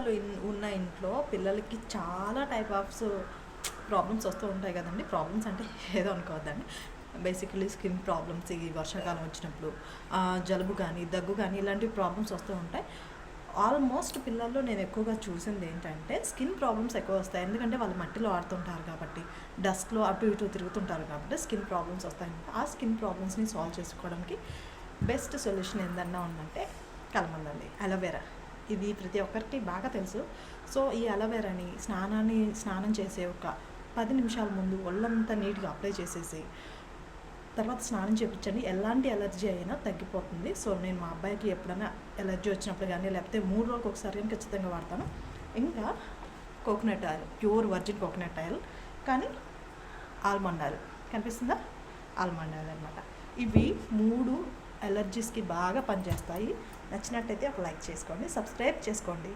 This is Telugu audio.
పిల్లలు ఉన్న ఇంట్లో పిల్లలకి చాలా టైప్ ఆఫ్స్ ప్రాబ్లమ్స్ వస్తూ ఉంటాయి కదండి. ప్రాబ్లమ్స్ అంటే ఏదో అనుకోవద్దండి. బేసికలీ స్కిన్ ప్రాబ్లమ్స్ ఈ వర్షాకాలం వచ్చినప్పుడు జలుబు కానీ దగ్గు కానీ ఇలాంటి ప్రాబ్లమ్స్ వస్తూ ఉంటాయి. ఆల్మోస్ట్ పిల్లల్లో నేను ఎక్కువగా చూసింది ఏంటంటే స్కిన్ ప్రాబ్లమ్స్ ఎక్కువ వస్తాయి. ఎందుకంటే వాళ్ళు మట్టిలో ఆడుతుంటారు కాబట్టి, డస్ట్లో అటు ఇటు తిరుగుతుంటారు కాబట్టి స్కిన్ ప్రాబ్లమ్స్ వస్తాయి. ఆ స్కిన్ ప్రాబ్లమ్స్ని సాల్వ్ చేసుకోవడానికి బెస్ట్ సొల్యూషన్ ఏందన్నా ఉందంటే కలమందండి, అలోవెరా. ఇది ప్రతి ఒక్కరికి బాగా తెలుసు. సో ఈ అలోవెరాని స్నానం చేసే ఒక 10 నిమిషాల ముందు ఒళ్ళంతా నీట్గా అప్లై చేసేసి తర్వాత స్నానం చేయించండి. ఎలాంటి ఎలర్జీ అయినా తగ్గిపోతుంది. సో నేను మా అబ్బాయికి ఎప్పుడైనా ఎలర్జీ వచ్చినప్పుడు కానీ లేకపోతే 3 రోజులకు ఒకసారి కానీ ఖచ్చితంగా వాడతాను. ఇంకా coconut oil, pure virgin coconut oil, కానీ ఆల్మండ్ ఆయిల్ కనిపిస్తుందా, ఆల్మండ్ ఆయిల్ అనమాట. ఇవి 3 ఎలర్జీస్కి బాగా పనిచేస్తాయి. నచ్చినట్టయితే ఒక లైక్ చేసుకోండి, సబ్స్క్రైబ్ చేసుకోండి.